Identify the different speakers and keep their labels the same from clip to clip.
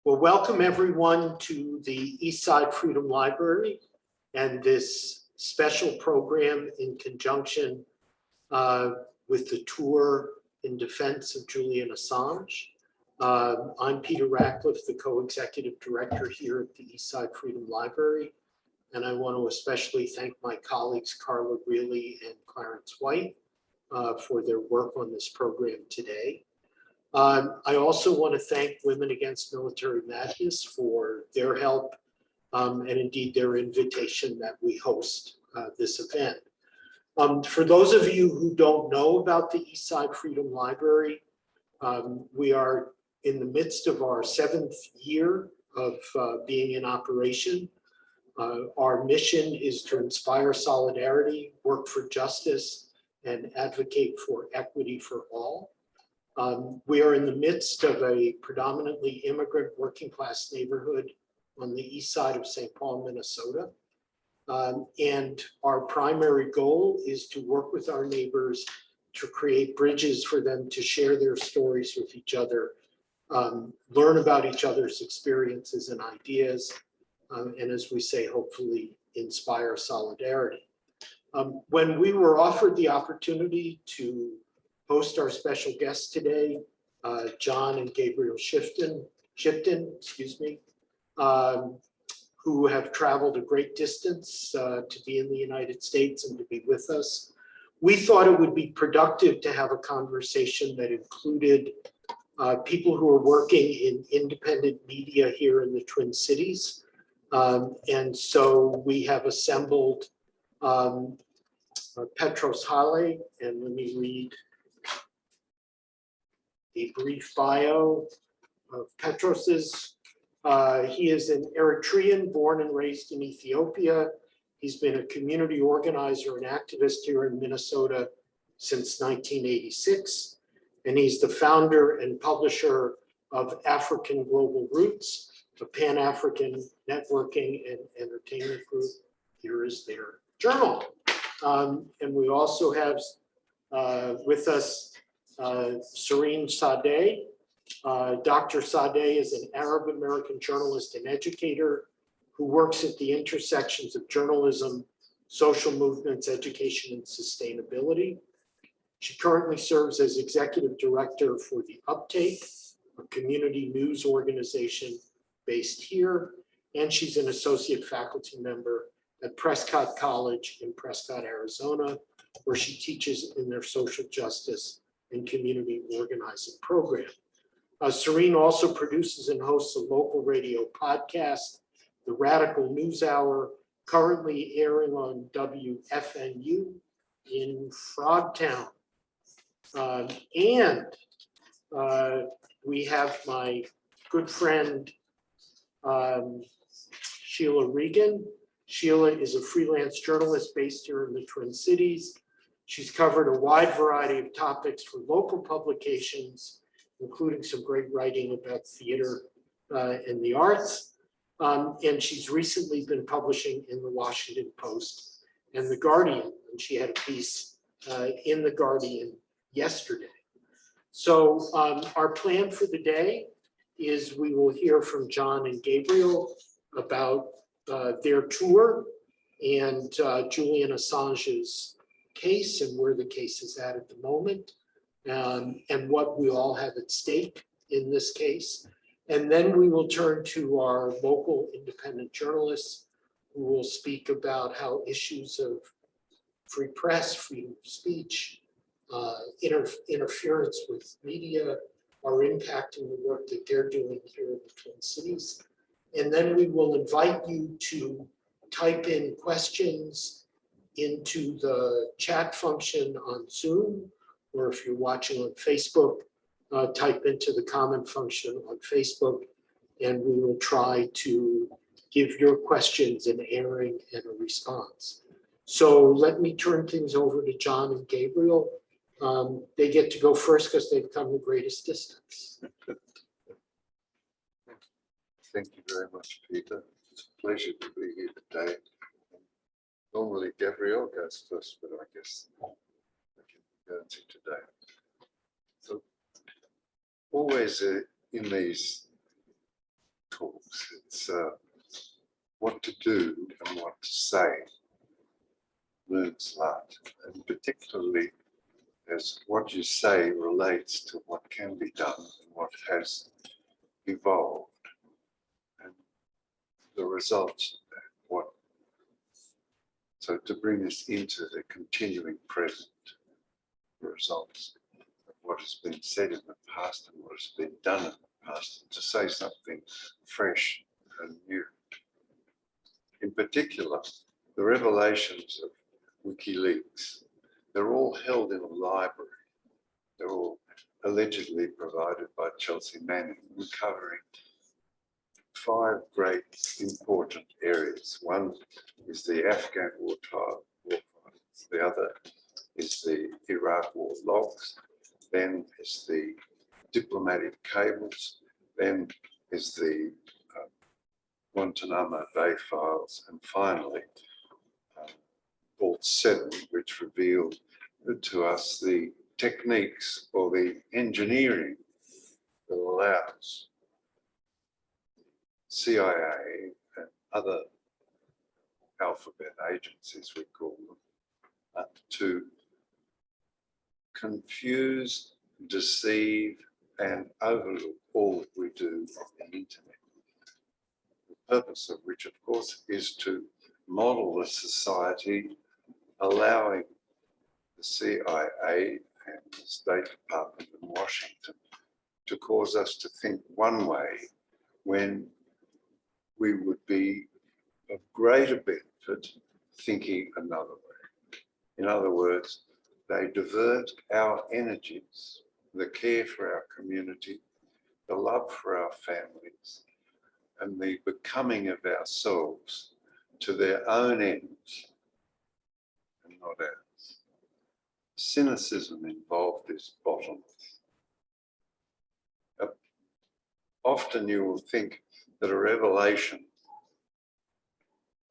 Speaker 1: Well, welcome everyone to the Eastside Freedom Library and this special program in conjunction with the tour in defense of Julian Assange. I'm Peter Ratcliffe, the co-executive director here at the Eastside Freedom Library. And I want to especially thank my colleagues, Carla Greeley and Clarence White, for their work on this program today. I also want to thank Women Against Military Madness for their help and indeed their invitation that we host this event. For those of you who don't know about the Eastside Freedom Library, we are in the midst of our 7th year of being in operation. Our mission is to inspire solidarity, work for justice, and advocate for equity for all. We are in the midst of a predominantly immigrant working class neighborhood on the east side of St. Paul, Minnesota. And our primary goal is to work with our neighbors to create bridges for them to share their stories with each other, learn about each other's experiences and ideas, and as we say, hopefully inspire solidarity. When we were offered the opportunity to host our special guests today, John and Gabriel Shipton, who have traveled a great distance to be in the United States and to be with us. We thought it would be productive to have a conversation that included people who are working in independent media here in the Twin Cities. And so we have assembled Petros Haile, and let me read a brief bio of Petros's. He is an Eritrean born and raised in Ethiopia. He's been a community organizer and activist here in Minnesota since 1986. And he's the founder and publisher of African Global Roots, a Pan-African networking and entertainment group. Here is their journal. And we also have with us Cirien Saadeh. Dr. Saadeh is an Arab-American journalist and educator who works at the intersections of journalism, social movements, education, and sustainability. She currently serves as executive director for The Uptake, a community news organization based here, and she's an associate faculty member at Prescott College in Prescott, Arizona, where she teaches in their social justice and community organizing program. Cirien also produces and hosts a local radio podcast, The Radical News Hour, currently airing on WFNU in Frogtown. We have my good friend, Sheila Reagan. Sheila is a freelance journalist based here in the Twin Cities. She's covered a wide variety of topics for local publications, including some great writing about theater and the arts. And she's recently been publishing in the Washington Post and the Guardian, and she had a piece in the Guardian yesterday. So our plan for the day is we will hear from John and Gabriel about their tour and Julian Assange's case and where the case is at the moment, and what we all have at stake in this case. And then we will turn to our local independent journalists who will speak about how issues of free press, freedom of speech, interference with media are impacting the work that they're doing here in the Twin Cities. And then we will invite you to type in questions into the chat function on Zoom, or if you're watching on Facebook, type into the comment function on Facebook, and we will try to give your questions an airing and a response. So let me turn things over to John and Gabriel. They get to go first because they've come the greatest distance.
Speaker 2: Thank you very much, Peter. It's a pleasure to be here today. Normally Gabriel goes first, but I guess I can go to today. So always in these discourse. It's what to do and what to say looms large, and particularly as what you say relates to what can be done and what has evolved, and the results of that. So to bring us into the continuing present, the results of what has been said in the past and what has been done in the past, and to say something fresh and new. In particular, the revelations of Wikileaks, they're all held in a library. They're all allegedly provided by Chelsea Manning, covering 5 great important areas. One is the Afghan war files. The other is the Iraq war logs. Then is the diplomatic cables. Then is the Guantanamo Bay files. And finally, Vault 7, which revealed to us the techniques or the engineering that allows CIA and other alphabet agencies, we call them, to confuse, deceive, and overlook all that we do on the internet. The purpose of which, of course, is to model a society allowing the CIA and the State Department in Washington to cause us to think one way when we would be of greater benefit thinking another way. In other words, they divert our energies, the care for our community, the love for our families, and the becoming of ourselves to their own ends and not ours. Cynicism involved is bottomless. Often you will think that a revelation,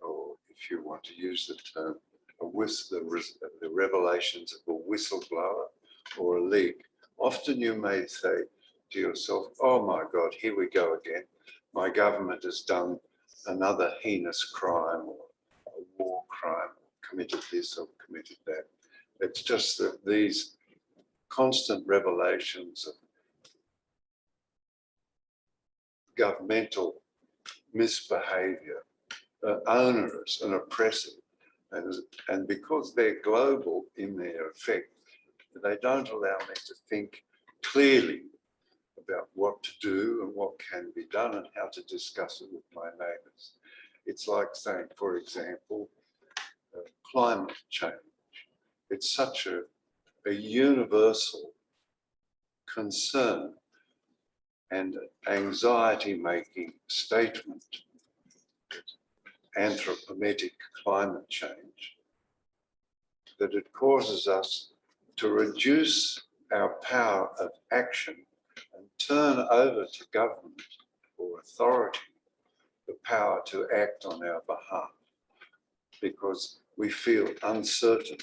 Speaker 2: or if you want to use the term, the revelations of a whistleblower or a leak, often you may say to yourself, oh my God, here we go again. My government has done another heinous crime or a war crime, committed this or committed that. It's just that these constant revelations of governmental misbehavior are onerous and oppressive. And because they're global in their effect, they don't allow me to think clearly about what to do and what can be done and how to discuss it with my neighbours. It's like saying, for example, climate change. It's such a universal concern and anxiety-making statement, anthropometric climate change, that it causes us to reduce our power of action and turn over to government or authority the power to act on our behalf, because we feel uncertain,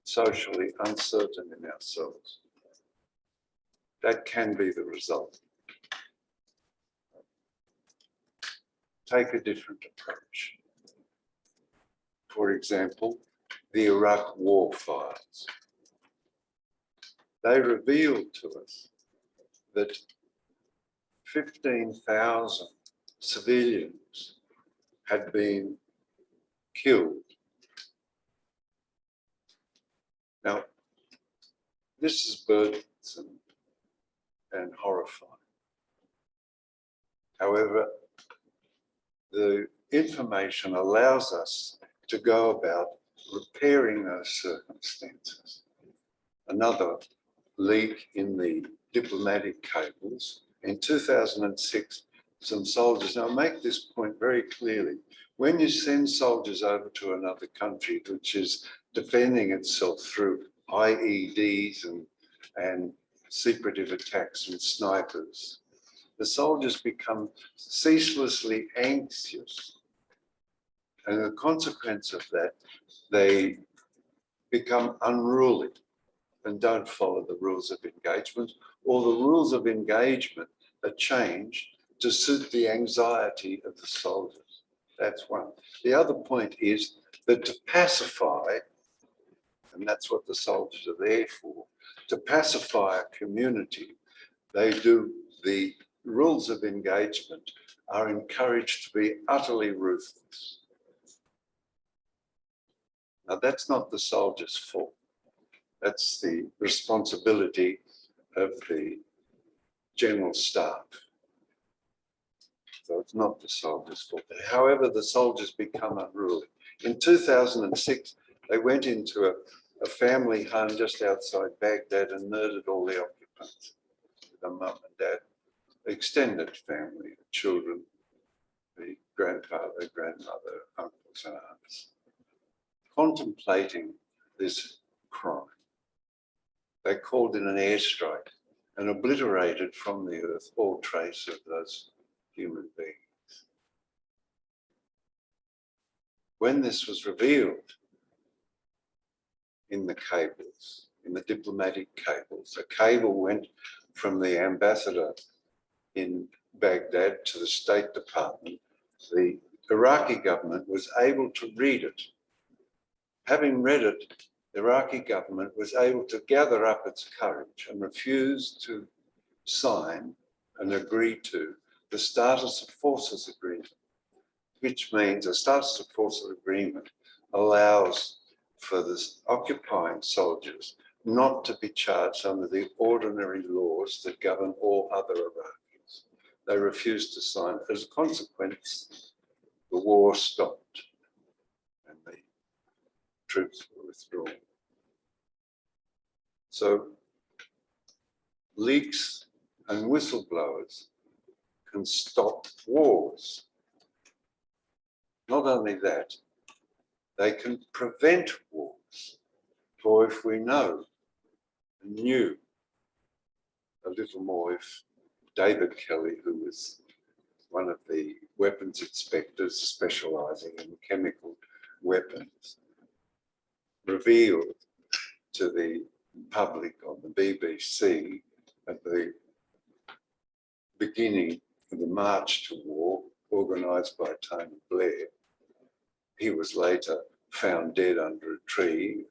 Speaker 2: socially uncertain in ourselves. That can be the result. Take a different approach. For example, the Iraq war files. They revealed to us that 15,000 civilians had been killed. Now, this is burdensome and horrifying. However, the information allows us to go about repairing those circumstances. Another leak in the diplomatic cables. In 2006, some soldiers, now make this point very clearly, when you send soldiers over to another country which is defending itself through IEDs and secretive attacks and snipers, the soldiers become ceaselessly anxious. And the consequence of that, they become unruly and don't follow the rules of engagement, or the rules of engagement are changed to suit the anxiety of the soldiers. That's one. The other point is that to pacify, and that's what the soldiers are there for, to pacify a community, the rules of engagement are encouraged to be utterly ruthless. Now, that's not the soldiers' fault. That's the responsibility of the general staff. So it's not the soldiers' fault. However, the soldiers become unruly. In 2006, they went into a family home just outside Baghdad and murdered all the occupants, the mum and dad, the extended family, the children, the grandfather, grandmother, uncles and aunts. Contemplating this crime, they called in an airstrike and obliterated from the earth all trace of those human beings. When this was revealed in the cables, in the diplomatic cables, a cable went from the ambassador in Baghdad to the State Department. The Iraqi government was able to read it. Having read it, the Iraqi government was able to gather up its courage and refuse to sign and agree to the Status of Forces Agreement, which means a Status of Forces Agreement allows for the occupying soldiers not to be charged under the ordinary laws that govern all other Iraqis. They refused to sign it. As a consequence, the war stopped and the troops were withdrawn. So leaks and whistleblowers can stop wars. Not only that, they can prevent wars. For if we know and knew a little more, if David Kelly, who was one of the weapons inspectors specialising in chemical weapons, revealed to the public on the BBC at the beginning of the march to war organised by Tony Blair. He was later found dead under a tree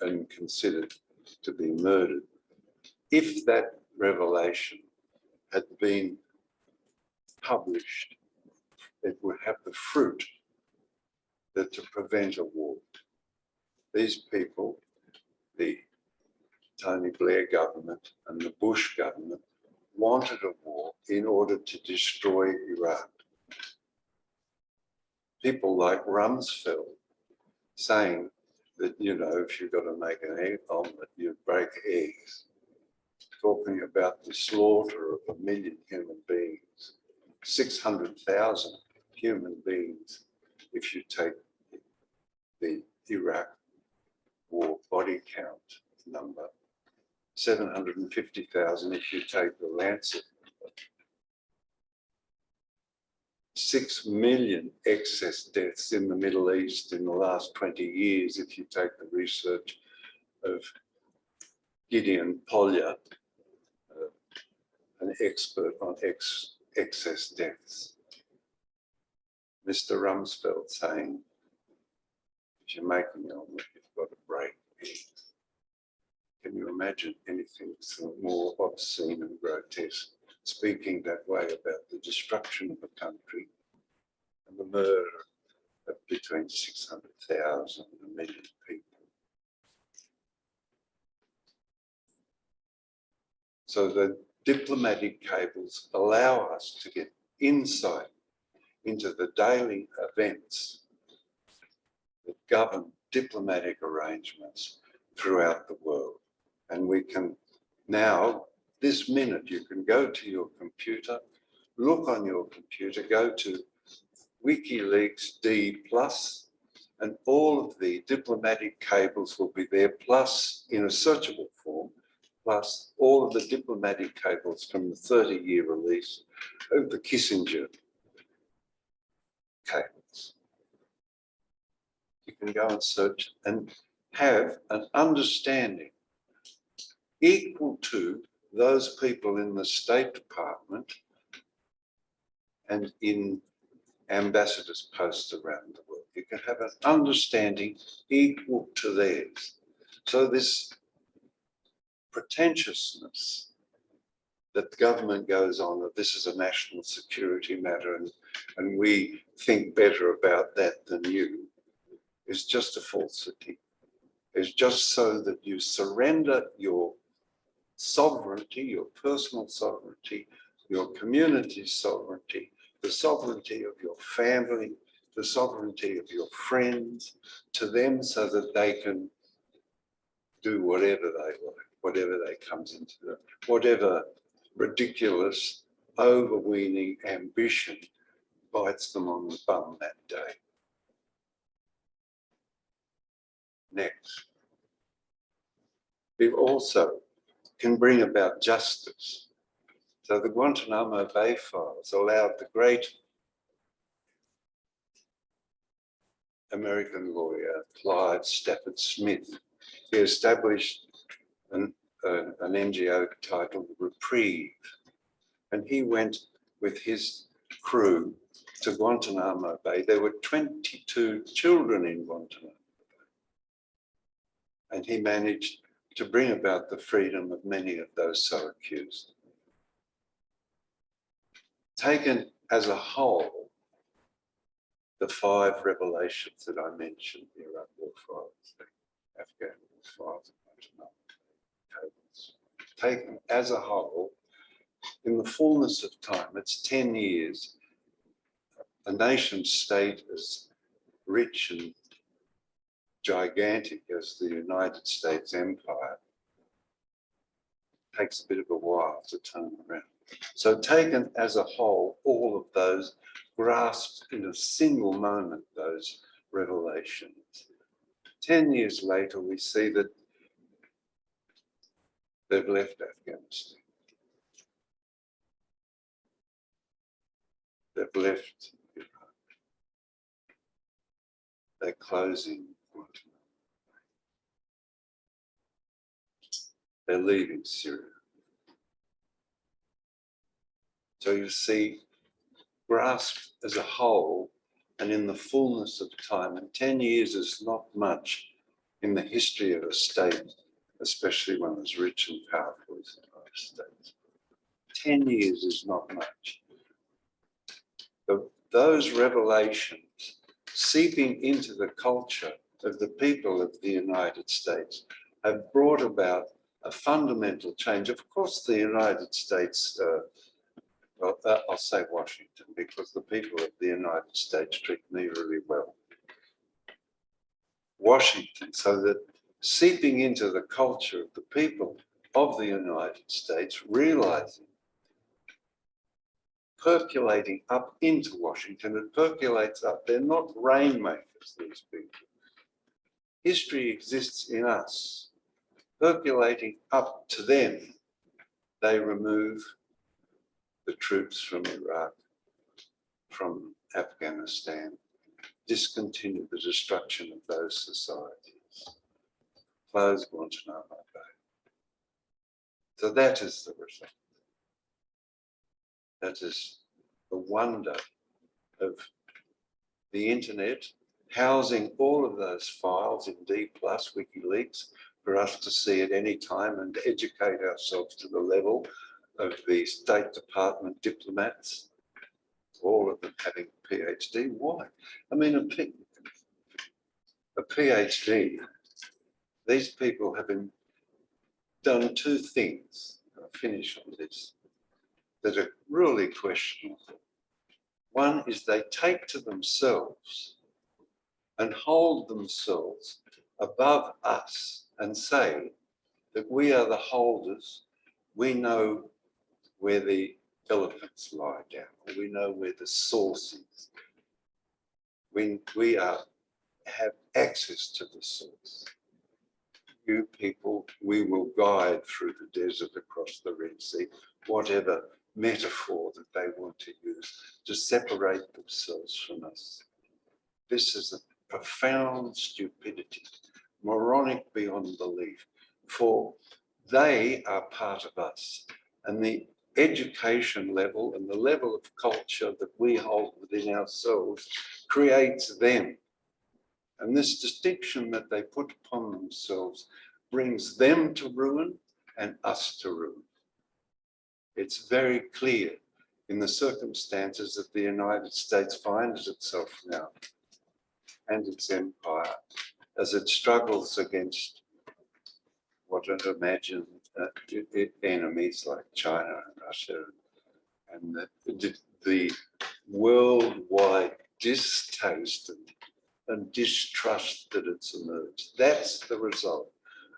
Speaker 2: and considered to be murdered. If that revelation had been published, it would have the fruit that to prevent a war. These people, the Tony Blair government and the Bush government, wanted a war in order to destroy Iraq. People like Rumsfeld saying that, you know, if you've got to make an egg omelette, you break eggs, talking about the slaughter of 1 million human beings, 600,000 human beings, if you take the Iraq war body count number, 750,000 if you take the Lancet. 6 million excess deaths in the Middle East in the last 20 years if you take the research of Gideon Polya, an expert on excess deaths. Mr. Rumsfeld saying, if you're making an omelette, you've got to break eggs. Can you imagine anything more obscene and grotesque, speaking that way about the destruction of a country and the murder of between 600,000 and 1 million people? So the diplomatic cables allow us to get insight into the daily events that govern diplomatic arrangements throughout the world. And we can now, this minute, you can go to your computer, look on your computer, go to Wikileaks D+, and all of the diplomatic cables will be there, plus in a searchable form, plus all of the diplomatic cables from the 30-year release of the Kissinger cables. You can go and search and have an understanding equal to those people in the State Department and in ambassadors' posts around the world. You can have an understanding equal to theirs. So this pretentiousness that the government goes on that this is a national security matter and we think better about that than you is just a falsity. It's just so that you surrender your sovereignty, your personal sovereignty, your community sovereignty, the sovereignty of your family, the sovereignty of your friends to them so that they can do whatever they like, whatever they comes into them, whatever ridiculous, overweening ambition bites them on the bum that day. Next. It also can bring about justice. So the Guantanamo Bay files allowed the great American lawyer, Clive Stafford Smith. He established an NGO titled Reprieve, and he went with his crew to Guantanamo Bay. There were 22 children in Guantanamo Bay, and he managed to bring about the freedom of many of those so accused. Taken as a whole, the 5 revelations that I mentioned, the Iraq War files, the Afghan War files, taken as a whole, in the fullness of time, it's 10 years, a nation state as rich and gigantic as the United States empire takes a bit of a while to turn around. So taken as a whole, all of those grasped in a single moment, those revelations. 10 years later, we see that they've left Afghanistan. They've left Iraq. They're closing Guantanamo. They're leaving Syria. So you see, grasped as a whole and in the fullness of time, and 10 years is not much in the history of a state, especially one as rich and powerful as the United States. 10 years is not much. Those revelations seeping into the culture of the people of the United States have brought about a fundamental change. Of course, the United States, well, I'll say Washington, because the people of the United States treat me really well. Washington, so that seeping into the culture of the people of the United States, realizing, percolating up into Washington, it percolates up. They're not rainmakers, these people. History exists in us. Percolating up to them, they remove the troops from Iraq, from Afghanistan, discontinue the destruction of those societies, close Guantanamo Bay. So that is the result. That is the wonder of the internet, housing all of those files in D+, Wikileaks, for us to see at any time and educate ourselves to the level of the State Department diplomats, all of them having a PhD. Why? I mean, a PhD, these people have done 2 things, I'll finish on this, that are really questionable. One is they take to themselves and hold themselves above us and say that we are the holders, we know where the elephants lie down, we know where the source is. We have access to the source. You people, we will guide through the desert across the Red Sea, whatever metaphor that they want to use to separate themselves from us. This is a profound stupidity, moronic beyond belief, for they are part of us. And the education level and the level of culture that we hold within ourselves creates them. And this distinction that they put upon themselves brings them to ruin and us to ruin. It's very clear in the circumstances that the United States finds itself now and its empire as it struggles against what it imagined enemies like China and Russia, and the worldwide distaste and distrust that it's emerged. That's the result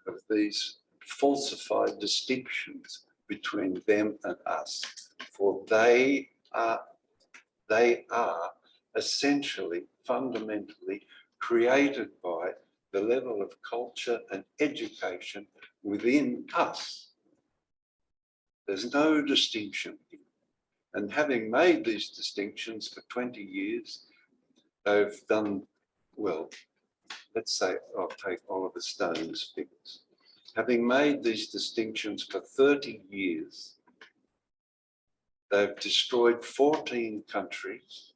Speaker 2: of these falsified distinctions between them and us, for they are essentially, fundamentally created by the level of culture and education within us. There's no distinction here. And having made these distinctions for 20 years, they've done, well, let's say, I'll take Oliver Stone's figures. Having made these distinctions for 30 years, they've destroyed 14 countries,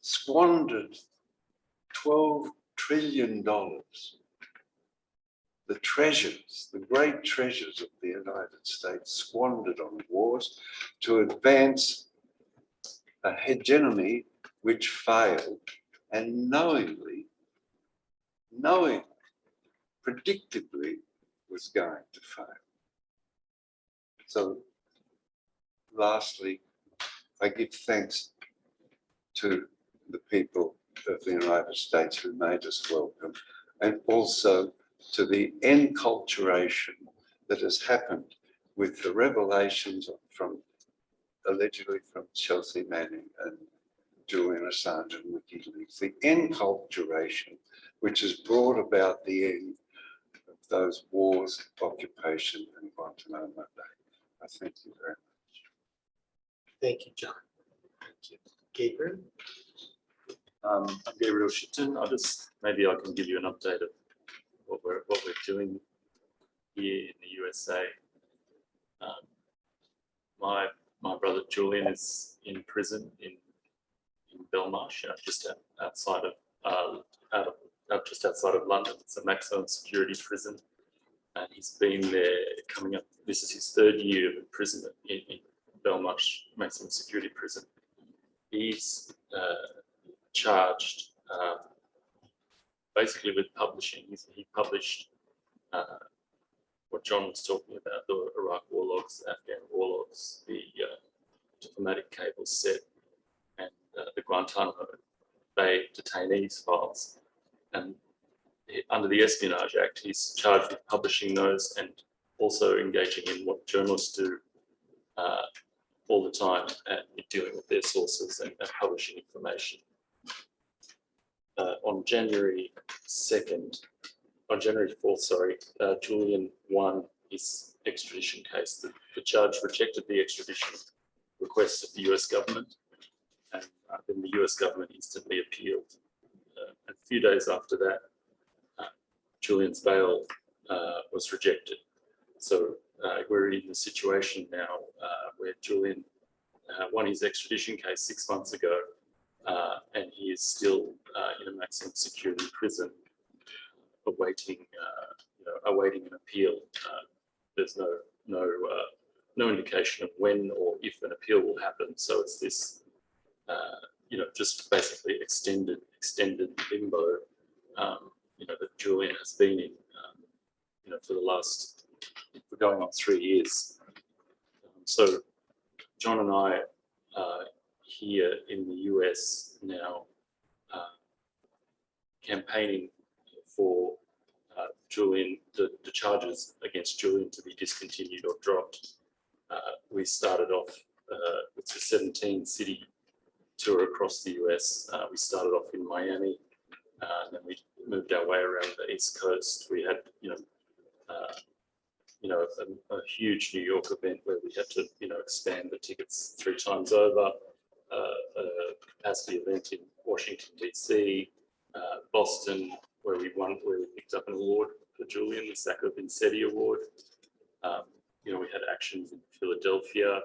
Speaker 2: squandered $12 trillion, the treasures, the great treasures of the United States, squandered on wars to advance a hegemony which failed, and knowingly, predictably was going to fail. So lastly, I give thanks to the people of the United States who made us welcome, and also to the enculturation that has happened with the revelations from, allegedly from Chelsea Manning and Julian Assange and Wikileaks, the enculturation which has brought about the end of those wars, occupation, and Guantanamo Bay. I thank you very much.
Speaker 1: Thank you, John. Thank you. Gabriel?
Speaker 3: I'm Gabriel Shitton. Maybe I can give you an update of what we're doing here in the USA. My brother Julian is in prison in Belmarsh, just outside of London. It's a maximum security prison, and he's been there coming up. This is his 3rd year of imprisonment in Belmarsh maximum security prison. He's charged basically with publishing. He published what John was talking about, the Iraq war logs, Afghan war logs, the diplomatic cables set, and the Guantanamo Bay detainees files. And under the Espionage Act, he's charged with publishing those and also engaging in what journalists do all the time, and dealing with their sources and publishing information. On January 4th, Julian won his extradition case. The judge rejected the extradition request of the US government, and then the US government instantly appealed. A few days after that, Julian's bail was rejected. So we're in the situation now where Julian won his extradition case 6 months ago, and he is still in a maximum security prison, awaiting an appeal. There's no indication of when or if an appeal will happen. So it's this, just basically extended limbo, that Julian has been in, for going on 3 years. So John and I are here in the US now, campaigning for Julian, the charges against Julian to be discontinued or dropped. We started off with a 17-city tour across the US. We started off in Miami, and then we moved our way around the East Coast. We had, a huge New York event where we had to, expand the tickets 3 times over. A capacity event in Washington, DC, Boston, where we picked up an award for Julian, the Sacco Vincetti Award. We had actions in Philadelphia,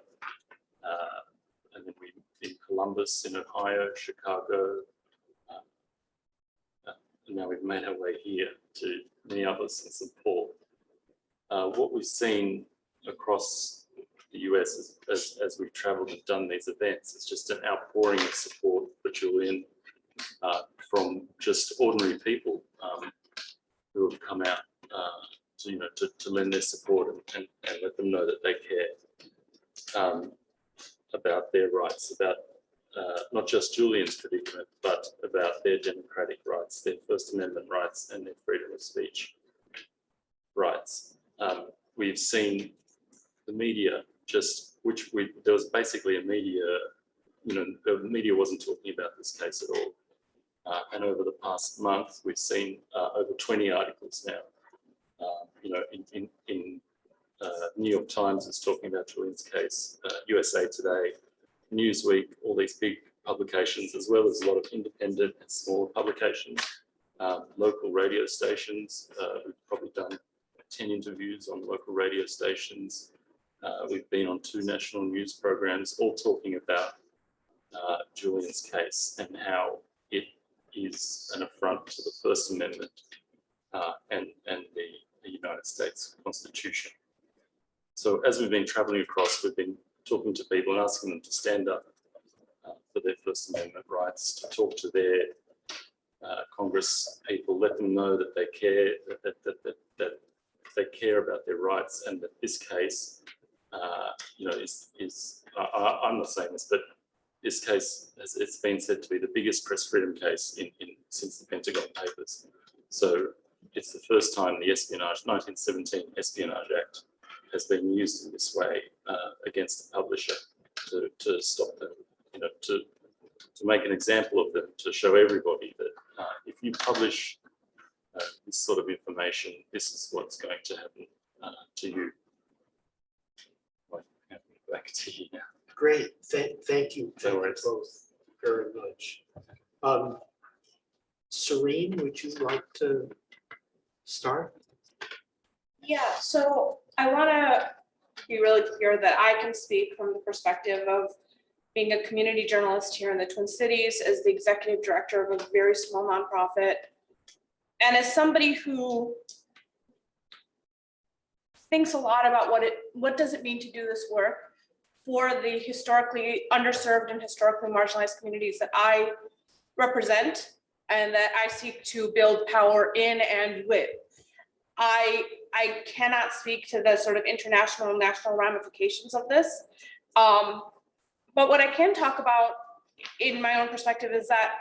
Speaker 3: and then we in Columbus, in Ohio, Chicago. And now we've made our way here to Minneapolis and St. Paul. What we've seen across the US as we've traveled and done these events is just an outpouring of support for Julian from just ordinary people who have come out to lend their support and let them know that they care about their rights, about not just Julian's predicament, but about their democratic rights, their First Amendment rights, and their freedom of speech rights. We've seen the media there was basically a media, the media wasn't talking about this case at all. And over the past month, we've seen over 20 articles now. In New York Times is talking about Julian's case, USA Today, Newsweek, all these big publications, as well as a lot of independent and smaller publications, local radio stations. We've probably done 10 interviews on local radio stations. We've been on 2 national news programs, all talking about Julian's case and how it is an affront to the First Amendment and the United States Constitution. So as we've been traveling across, we've been talking to people and asking them to stand up for their First Amendment rights, to talk to their Congress people, let them know that they care, that they care about their rights, and that this case, I'm not saying this, but this case, it's been said to be the biggest press freedom case since the Pentagon Papers. So it's the first time the 1917 Espionage Act has been used in this way against a publisher to stop them, to make an example of them, to show everybody that if you publish this sort of information, this is what's going to happen to you. Back to you now.
Speaker 1: Great, thank you.
Speaker 3: No
Speaker 1: Thank you
Speaker 3: worries.
Speaker 1: both very much. Cirien, would you like to start?
Speaker 4: Yeah, so I want to be really clear that I can speak from the perspective of being a community journalist here in the Twin Cities, as the executive director of a very small nonprofit, and as somebody who thinks a lot about what does it mean to do this work for the historically underserved and historically marginalized communities that I represent and that I seek to build power in and with. I cannot speak to the sort of international and national ramifications of this. But what I can talk about in my own perspective is that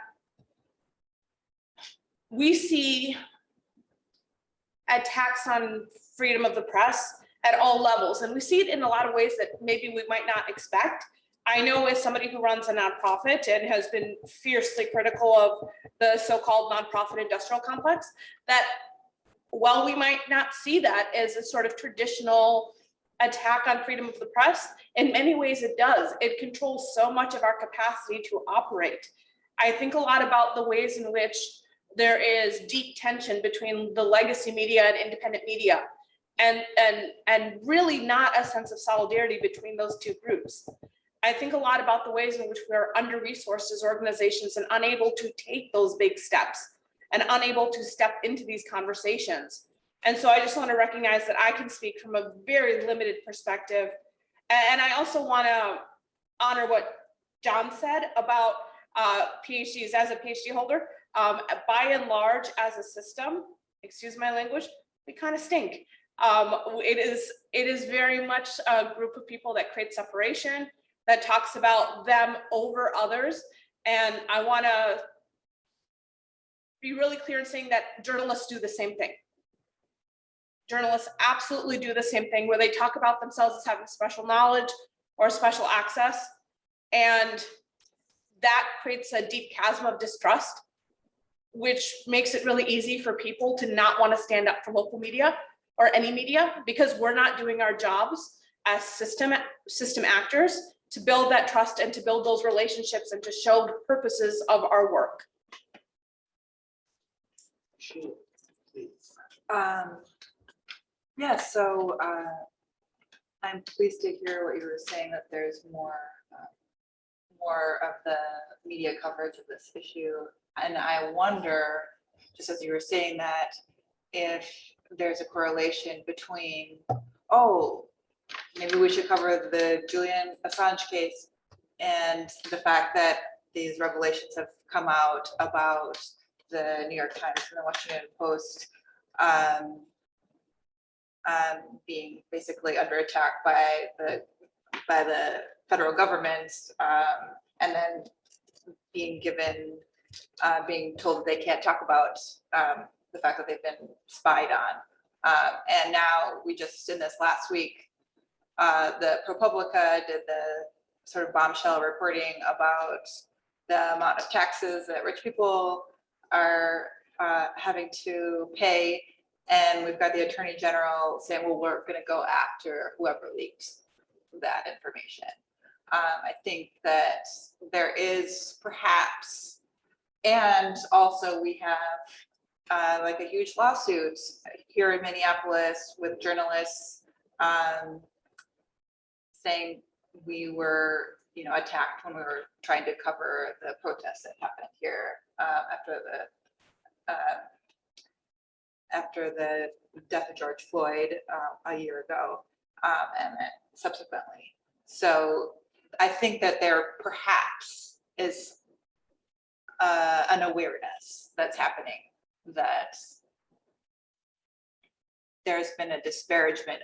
Speaker 4: we see attacks on freedom of the press at all levels. And we see it in a lot of ways that maybe we might not expect. I know as somebody who runs a nonprofit and has been fiercely critical of the so-called nonprofit industrial complex, that while we might not see that as a sort of traditional attack on freedom of the press, in many ways it does. It controls so much of our capacity to operate. I think a lot about the ways in which there is deep tension between the legacy media and independent media, and really not a sense of solidarity between those two groups. I think a lot about the ways in which we are under-resourced as organizations and unable to take those big steps and unable to step into these conversations. And so I just want to recognize that I can speak from a very limited perspective. And I also want to honor what John said about PhDs. As a PhD holder, by and large, as a system, excuse my language, we kind of stink. It is very much a group of people that create separation, that talks about them over others. And I want to be really clear in saying that journalists do the same thing. Journalists absolutely do the same thing, where they talk about themselves as having special knowledge or special access. And that creates a deep chasm of distrust, which makes it really easy for people to not want to stand up for local media or any media, because we're not doing our jobs as system actors to build that trust and to build those relationships and to show the purposes of our work.
Speaker 1: Sure, please.
Speaker 5: Yeah, so I'm pleased to hear what you were saying, that there's more of the media coverage of this issue. And I wonder, just as you were saying that, if there's a correlation between, oh, maybe we should cover the Julian Assange case and the fact that these revelations have come out about the New York Times and the Washington Post being basically under attack by the federal government, and then being told that they can't talk about the fact that they've been spied on. And now we just, in this last week, the ProPublica did the sort of bombshell reporting about the amount of taxes that rich people are having to pay. And we've got the Attorney General saying, well, we're going to go after whoever leaks that information. I think that there is perhaps, and also we have like a huge lawsuit here in Minneapolis with journalists saying we were, attacked when we were trying to cover the protests that happened here after the death of George Floyd a year ago, and then subsequently. So I think that there perhaps is an awareness that's happening, that there's been a disparagement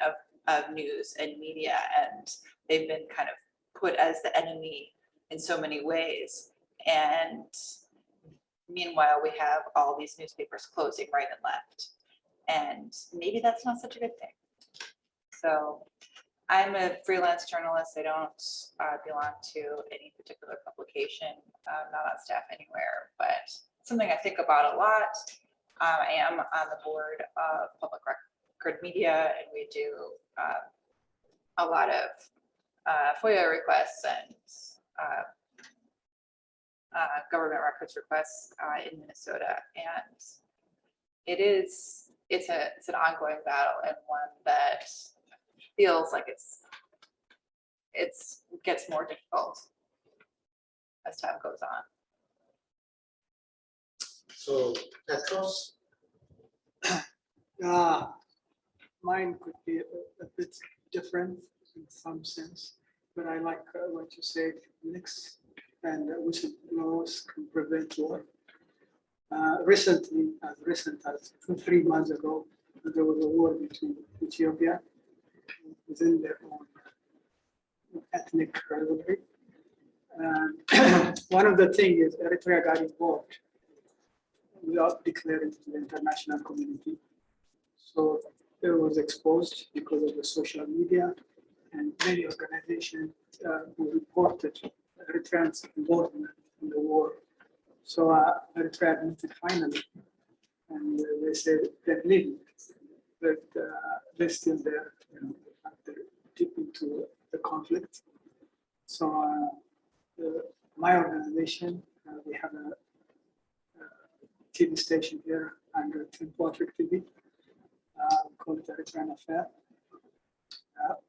Speaker 5: of news and media, and they've been kind of put as the enemy in so many ways. And meanwhile, we have all these newspapers closing right and left. And maybe that's not such a good thing. So I'm a freelance journalist. I don't belong to any particular publication. I'm not on staff anywhere, but something I think about a lot. I am on the board of Public Record Media, and we do a lot of FOIA requests and government records requests in Minnesota, and it's an ongoing battle, and one that feels like it gets more difficult as time goes on.
Speaker 1: So Petros?
Speaker 6: Mine could be a bit different in some sense, but I like what you said, Nix, and whistleblowers can prevent war. Recently, as recent as 3 months ago, there was a war between Ethiopia within their own ethnic rivalry. One of the things is Eritrea got involved without declaring to the international community. So it was exposed because of the social media, and many organizations who reported Eritreans' involvement in the war. So Eritrea admitted finally, and they said they're leaving, but they're still there, they're deep into the conflict. So my organization, we have a TV station here under Patrick TV, called Eritrean Affair.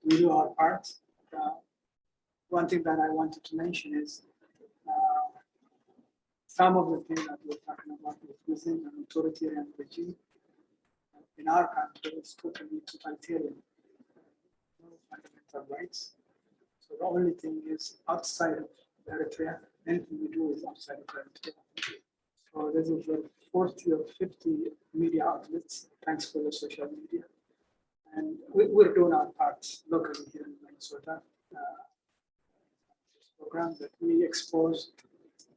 Speaker 6: We do our part. One thing that I wanted to mention is some of the things that we're talking about within an authoritarian regime in our country is totally totalitarian, no fundamental rights. So the only thing is outside of Eritrea, anything we do is outside of Eritrea. So there's over 40 or 50 media outlets, thanks for the social media. And we're doing our part locally here in Minnesota. Program that we expose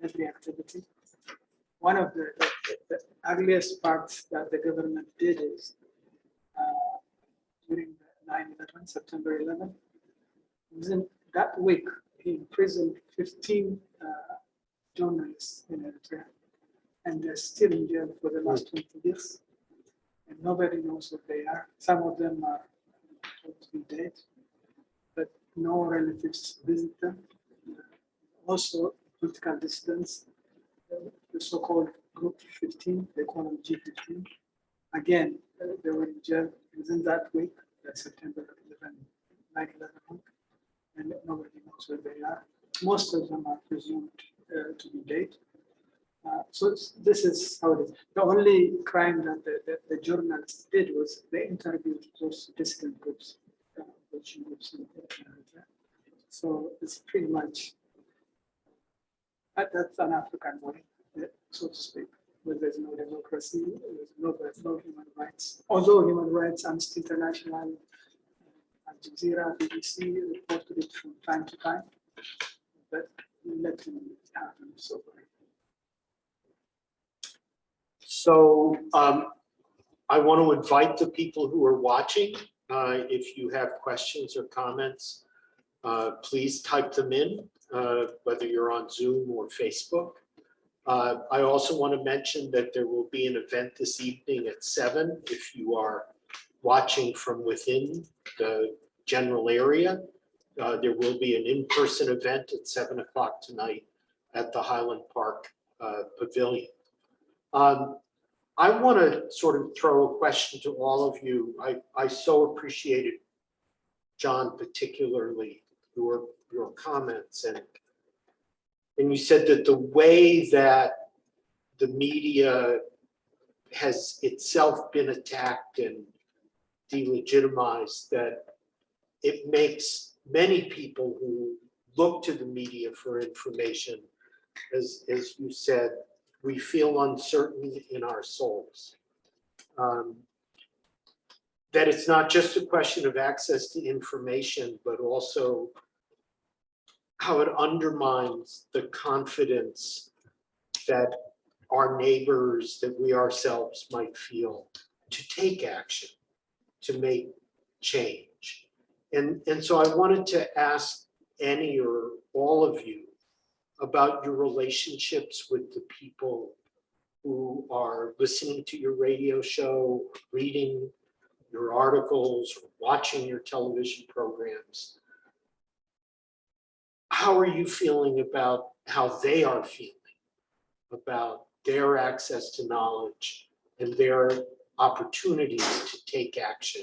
Speaker 6: every activity. One of the ugliest parts that the government did is during 9/11, September 11, within that week, he imprisoned 15 journalists in Eritrea, and they're still in jail for the last 20 years, and nobody knows what they are. Some of them are thought to be dead, but no relatives visit them. Also, political dissidents, the so-called Group 15, they call them G15. Again, they were in jail within that week, that September 11, 9/11, and nobody knows where they are. Most of them are presumed to be dead. So this is how it is. The only crime that the journalists did was they interviewed those dissident groups, Christian groups. So it's pretty much, that's an African way, so to speak, where there's no democracy, there's no human rights. Although human rights, Amnesty International, Al Jazeera, BBC reported it from time to time, but nothing happened so far.
Speaker 1: So I want to invite the people who are watching, if you have questions or comments, please type them in, whether you're on Zoom or Facebook. I also want to mention that there will be an event this evening at 7 if you are watching from within the general area. There will be an in-person event at 7 o'clock tonight at the Highland Park Pavilion. I want to sort of throw a question to all of you. I so appreciated, John, particularly your comments, and you said that the way that the media has itself been attacked and delegitimized, that it makes many people who look to the media for information, as you said, we feel uncertain in our souls. That it's not just a question of access to information, but also how it undermines the confidence that our neighbors, that we ourselves might feel to take action, to make change. And so I wanted to ask any or all of you about your relationships with the people who are listening to your radio show, reading your articles, or watching your television programs. How are you feeling about how they are feeling about their access to knowledge and their opportunities to take action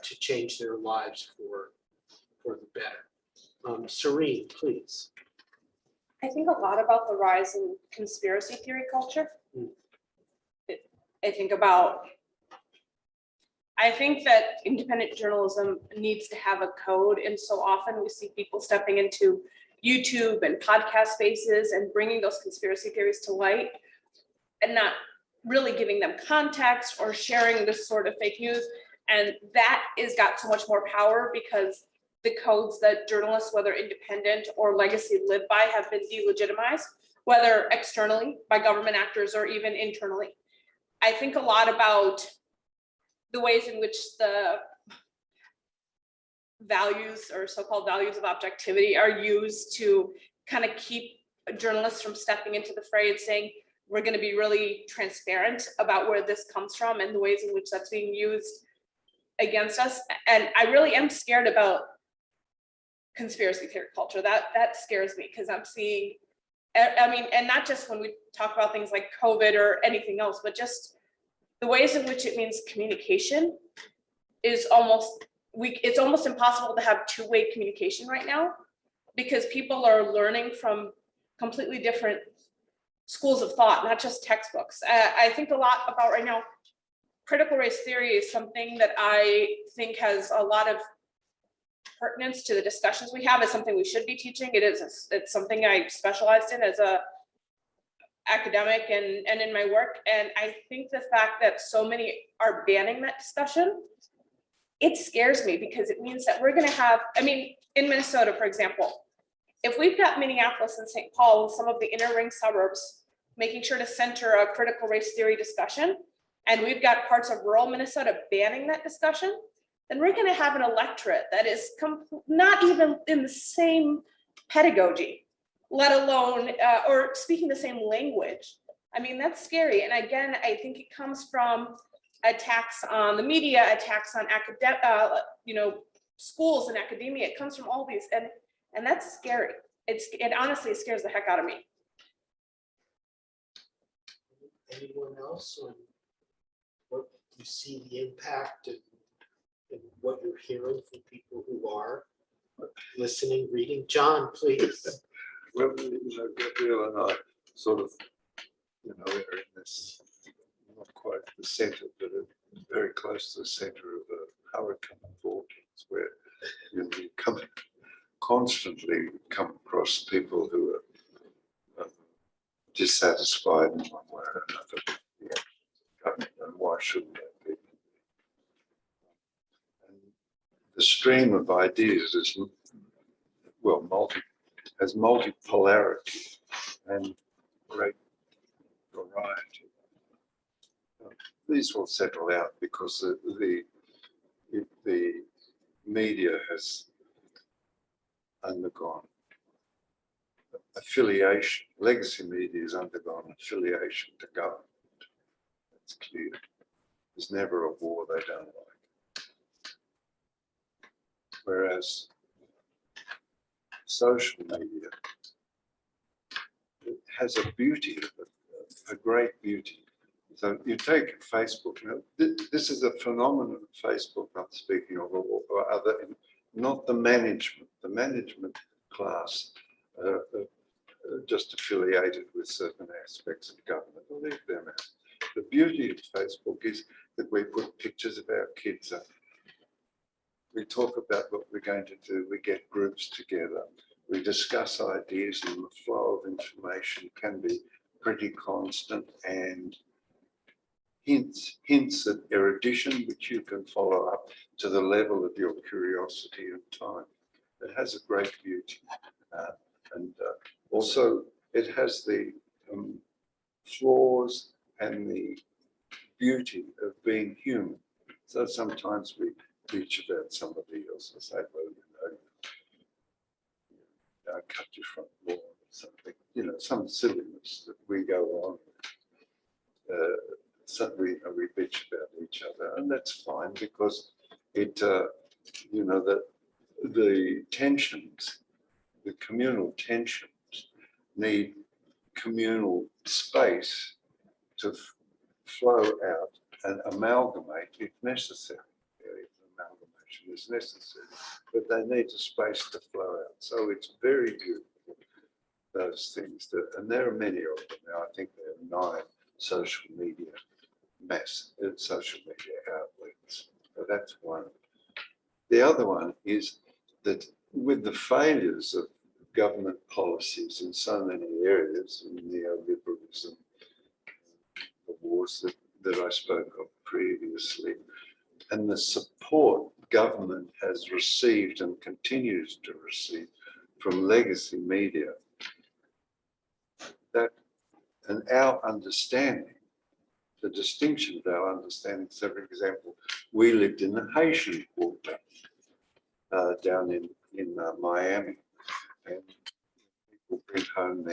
Speaker 1: to change their lives for the better? Cirien, please.
Speaker 4: I think a lot about the rise in conspiracy theory culture. I think that independent journalism needs to have a code, and so often we see people stepping into YouTube and podcast spaces and bringing those conspiracy theories to light and not really giving them context or sharing this sort of fake news. And that has got so much more power because the codes that journalists, whether independent or legacy, live by have been delegitimized, whether externally by government actors or even internally. I think a lot about the ways in which the values or so-called values of objectivity are used to kind of keep journalists from stepping into the fray and saying, we're going to be really transparent about where this comes from and the ways in which that's being used against us. And I really am scared about conspiracy theory culture. That scares me because I'm seeing, I mean, and not just when we talk about things like COVID or anything else, but just the ways in which it means communication is it's almost impossible to have two-way communication right now because people are learning from completely different schools of thought, not just textbooks. I think a lot about right now, critical race theory is something that I think has a lot of pertinence to the discussions we have. It's something we should be teaching. It's something I specialized in as a academic and in my work. And I think the fact that so many are banning that discussion, it scares me because it means that we're going to have, I mean, in Minnesota, for example, if we've got Minneapolis and St. Paul and some of the inner ring suburbs making sure to center a critical race theory discussion, and we've got parts of rural Minnesota banning that discussion, then we're going to have an electorate that is not even in the same pedagogy, let alone, or speaking the same language. I mean, that's scary. And again, I think it comes from attacks on the media, attacks on academic, schools and academia. It comes from all these, and that's scary. It honestly scares the heck out of me.
Speaker 1: Anyone else on what you see the impact and what you're hearing from people who are listening, reading. John, please.
Speaker 2: Well, Gabriel and I sort of, we're in this, not quite the center, but very close to the center of a hurricane vortex where you constantly come across people who are dissatisfied in one way or another with the actions of government, and why shouldn't they be? And the stream of ideas is, has multipolarity and great variety. These will settle out because the media has undergone affiliation. Legacy media has undergone affiliation to government. That's clear. There's never a war they don't like. Whereas social media, it has a beauty, a great beauty. So you take Facebook, this is a phenomenon of Facebook, not speaking of, or other, not the management. The management class just affiliated with certain aspects of government. Leave them out. The beauty of Facebook is that we put pictures of our kids up. We talk about what we're going to do. We get groups together. We discuss ideas, and the flow of information can be pretty constant, and hints at erudition, which you can follow up to the level of your curiosity and time. It has a great beauty. And also it has the flaws and the beauty of being human. So sometimes we preach about somebody else and say, well, don't cut your front lawn or something, some silliness that we go on. Suddenly we bitch about each other, and that's fine because it, the tensions, the communal tensions need communal space to flow out and amalgamate if necessary. If amalgamation is necessary, but they need a space to flow out. So it's very beautiful, those things, and there are many of them now. I think there are 9 social media outlets. So that's one. The other one is that with the failures of government policies in so many areas, in neoliberalism, the wars that I spoke of previously, and the support government has received and continues to receive from legacy media, that, and our understanding, the distinction of our understanding. So, for example, we lived in the Haitian quarter down in Miami, and people bring home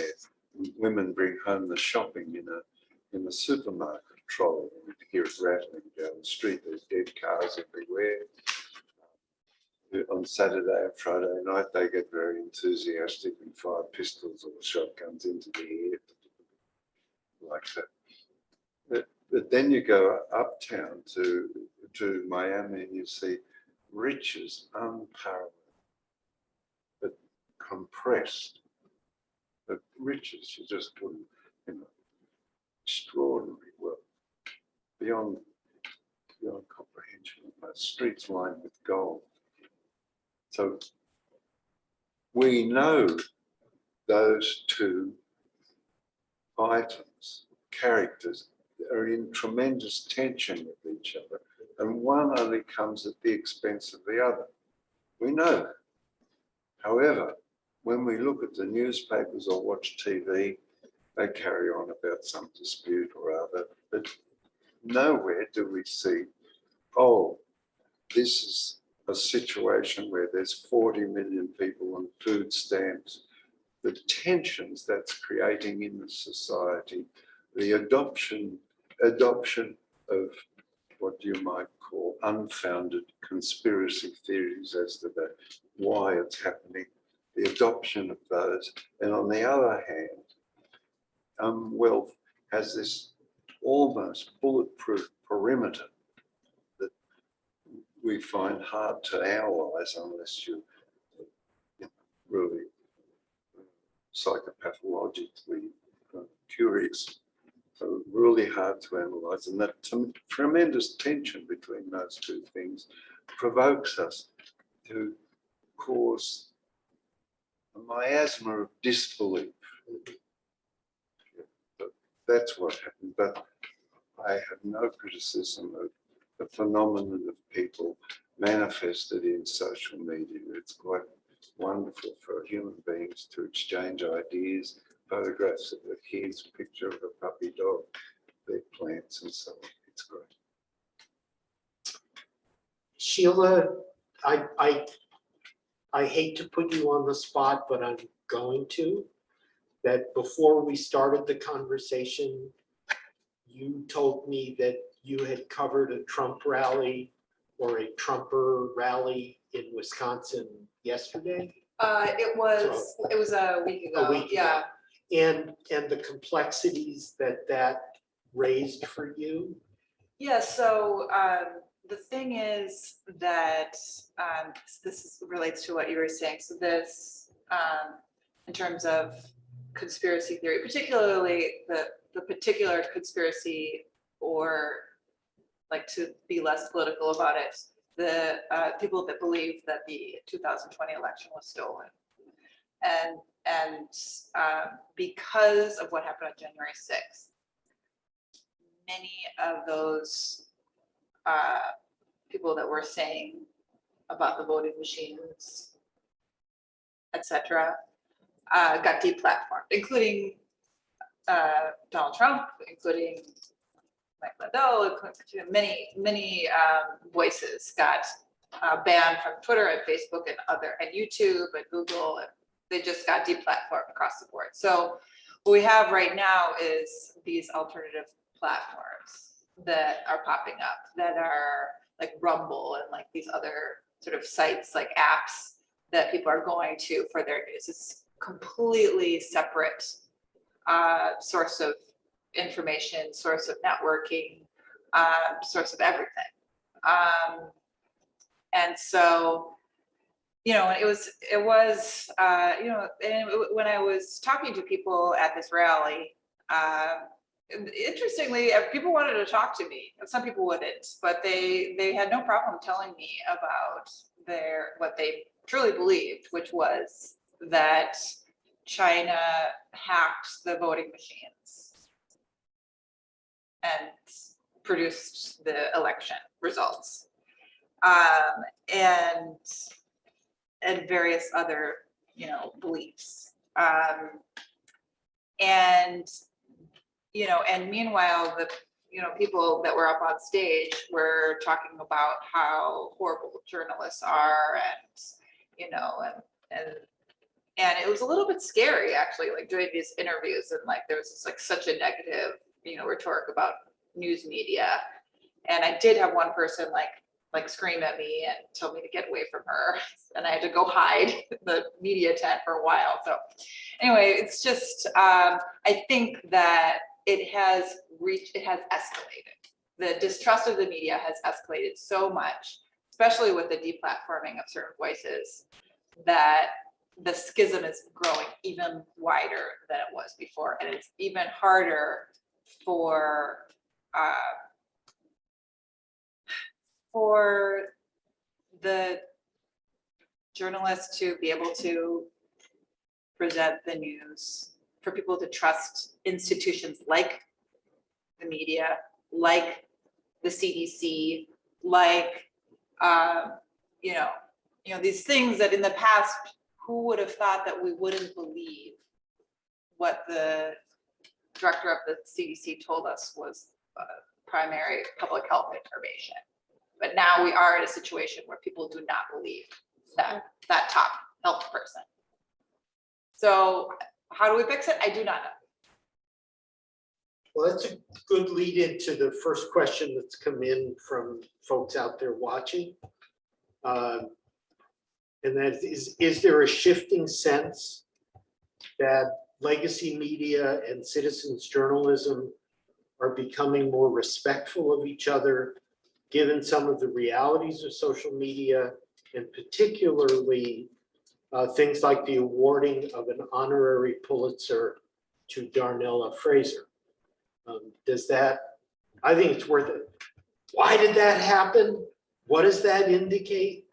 Speaker 2: women bring home the shopping in a supermarket trolley, and you hear it rattling down the street. There's dead cars everywhere. On Saturday and Friday night, they get very enthusiastic and fire pistols or shotguns into the air, like that. But then you go uptown to Miami and you see riches unparalleled, but compressed. But riches, you just put extraordinary wealth beyond comprehension. Streets lined with gold. So we know those 2 items, characters, are in tremendous tension with each other, and one only comes at the expense of the other. We know that. However, when we look at the newspapers or watch TV, they carry on about some dispute or other, but nowhere do we see, oh, this is a situation where there's 40 million people on food stamps, the tensions that's creating in the society, the adoption of what you might call unfounded conspiracy theories as to why it's happening, the adoption of those. And on the other hand, wealth has this almost bulletproof perimeter that we find hard to analyze unless you really psychopathologically curious. So really hard to analyze, and that tremendous tension between those two things provokes us to cause a miasma of disbelief. But that's what happened. But I have no criticism of the phenomenon of people manifested in social media. It's quite wonderful for human beings to exchange ideas, photographs of the kids, picture of a puppy dog, their plants and so on. It's great.
Speaker 1: Sheila, I hate to put you on the spot, but I'm going to. That before we started the conversation, you told me that you had covered a Trump rally or a Trumper rally in Wisconsin yesterday.
Speaker 5: It was a week ago.
Speaker 1: A week ago.
Speaker 5: Yeah.
Speaker 1: And the complexities that raised for you.
Speaker 5: Yeah, so the thing is that relates to what you were saying. So this, in terms of conspiracy theory, particularly the particular conspiracy, or like to be less political about it, the people that believe that the 2020 election was stolen. And because of what happened on January 6th, many of those people that were saying about the voting machines, etc., got deplatformed, including Donald Trump, including Mike Lindell, many voices got banned from Twitter and Facebook and YouTube and Google, and they just got deplatformed across the board. So what we have right now is these alternative platforms that are popping up that are like Rumble and like these other sort of sites, like apps that people are going to for their news. It's completely separate source of information, source of networking, source of everything. And so, it was, and when I was talking to people at this rally, interestingly, people wanted to talk to me. Some people wouldn't, but they had no problem telling me about what they truly believed, which was that China hacked the voting machines and produced the election results, and various other, beliefs. And meanwhile, the people that were up on stage were talking about how horrible journalists are, and it was a little bit scary actually, like doing these interviews, and like there was just like such a negative, rhetoric about news media. And I did have one person like scream at me and tell me to get away from her, and I had to go hide in the media tent for a while. So anyway, it's just I think that it has escalated. The distrust of the media has escalated so much, especially with the deplatforming of certain voices, that the schism is growing even wider than it was before, and it's even harder for the journalists to be able to present the news, for people to trust institutions like the media, like the CDC, like these things that in the past, who would have thought that we wouldn't believe what the director of the CDC told us was primary public health information. But now we are in a situation where people do not believe that top health person. So how do we fix it? I do not know.
Speaker 1: Well, that's a good lead into the first question that's come in from folks out there watching. And that is there a shifting sense that legacy media and citizens journalism are becoming more respectful of each other, given some of the realities of social media, and particularly things like the awarding of an honorary Pulitzer to Darnella Fraser. Does that, I think it's worth it. Why did that happen? What does that indicate?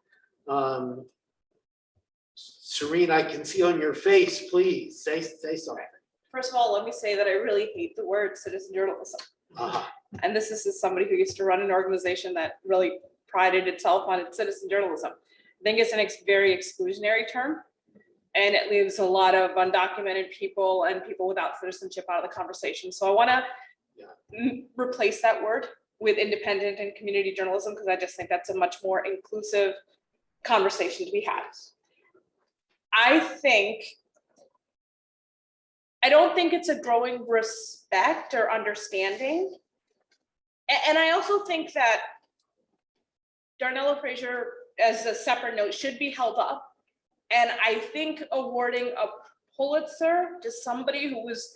Speaker 1: Cirien, I can see on your face, please say something.
Speaker 4: First of all, let me say that I really hate the word citizen journalism.
Speaker 1: Uh-huh.
Speaker 4: And this is somebody who used to run an organization that really prided itself on its citizen journalism. I think it's a very exclusionary term, and it leaves a lot of undocumented people and people without citizenship out of the conversation. So I want to replace that word with independent and community journalism, because I just think that's a much more inclusive conversation to be had. I don't think it's a growing respect or understanding. And I also think that Darnella Fraser, as a separate note, should be held up. And I think awarding a Pulitzer to somebody who was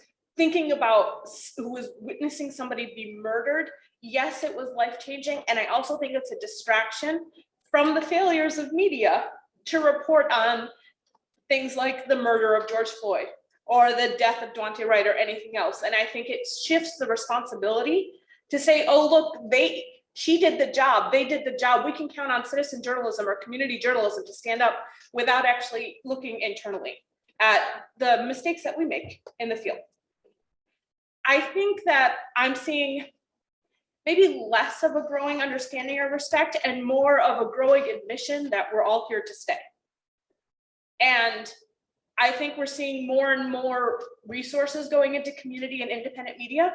Speaker 4: witnessing somebody be murdered, yes, it was life-changing. And I also think it's a distraction from the failures of media to report on things like the murder of George Floyd or the death of Daunte Wright or anything else. And I think it shifts the responsibility to say, oh, look, she did the job, they did the job. We can count on citizen journalism or community journalism to stand up without actually looking internally at the mistakes that we make in the field. I think that I'm seeing maybe less of a growing understanding or respect and more of a growing admission that we're all here to stay. And I think we're seeing more and more resources going into community and independent media.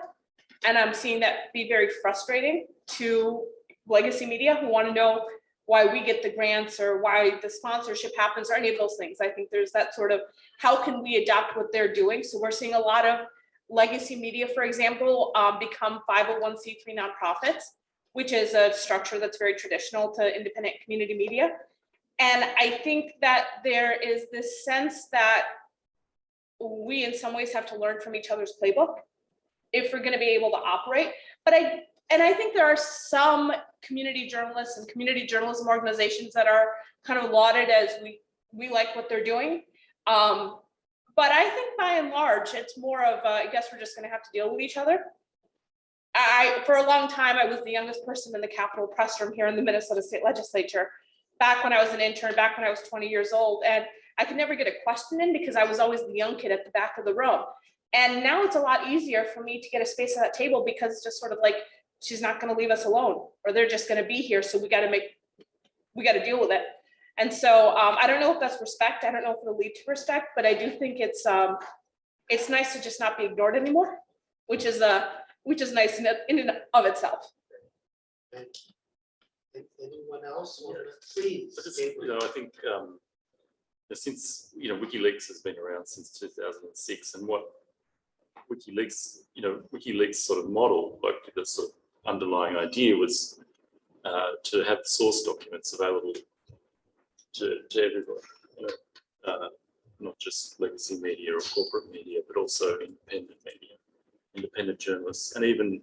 Speaker 4: And I'm seeing that be very frustrating to legacy media who want to know why we get the grants or why the sponsorship happens or any of those things. I think there's that sort of, how can we adopt what they're doing? So we're seeing a lot of legacy media, for example, become 501c3 nonprofits, which is a structure that's very traditional to independent community media. And I think that there is this sense that we in some ways have to learn from each other's playbook if we're going to be able to operate. But I think there are some community journalists and community journalism organizations that are kind of lauded as we like what they're doing. But I think by and large, it's more of I guess we're just going to have to deal with each other. For a long time, I was the youngest person in the Capitol press room here in the Minnesota State Legislature, back when I was an intern, back when I was 20 years old. And I could never get a question in because I was always the young kid at the back of the room. And now it's a lot easier for me to get a space at that table because it's just sort of like, she's not going to leave us alone, or they're just going to be here. So we got to deal with it. And so I don't know if that's respect. I don't know if it'll lead to respect, but I do think it's nice to just not be ignored anymore, which is nice in and of itself.
Speaker 1: Thank you. Anyone else? Please.
Speaker 3: I think since WikiLeaks has been around since 2006, and what WikiLeaks sort of model, like the sort of underlying idea was to have the source documents available to everybody, not just legacy media or corporate media, but also independent media, independent journalists, and even